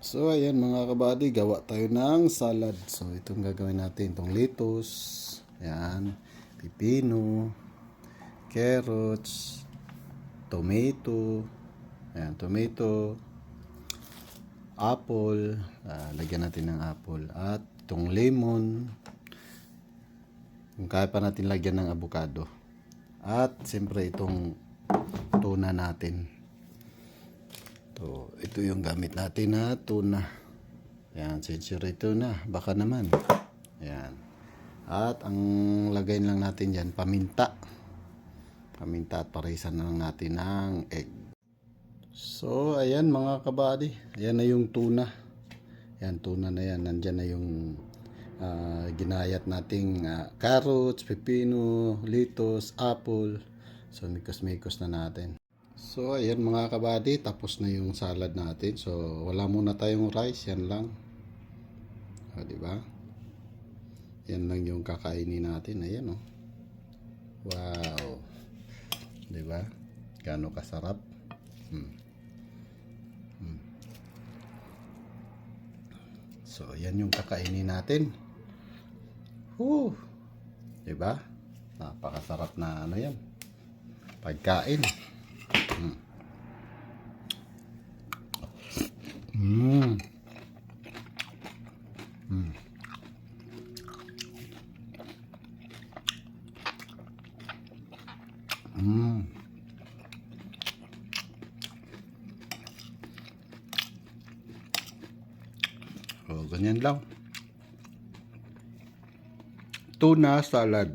So ayan mga kabady, gawa tayo ng salad. So itong gagawin natin, itong lettuce, ayan, pipino, carrots, tomato, ayan, tomato, apple, lagyan natin ng apple, at itong lemon, kung kaya pa natin lagyan ng avocado, at siyempre itong tuna natin. So, ito yung gamit natin na tuna. Ayan, century tuna. Baka naman. Ayan. At ang lagay lang natin dyan, paminta. Paminta at parisan lang natin ng egg. So, ayan mga kabady. Ayan na yung tuna. Ayan, tuna na yan. Nandyan na yung ginayat nating carrots, pepino, lettuce, apple. So, mikos-mikos na natin. So, ayan mga kabady, tapos na yung salad natin. So, wala muna tayong rice, yan lang. O, diba? Yan lang yung kakainin natin. Ayan, oh. Wow. Diba? Gaano kasarap. So, yan yung kakainin natin. Woo! Diba? Napakasarap na ano yan. Pagkain. Mm. Mm. Mm. O, ganyan lang. Tuna salad.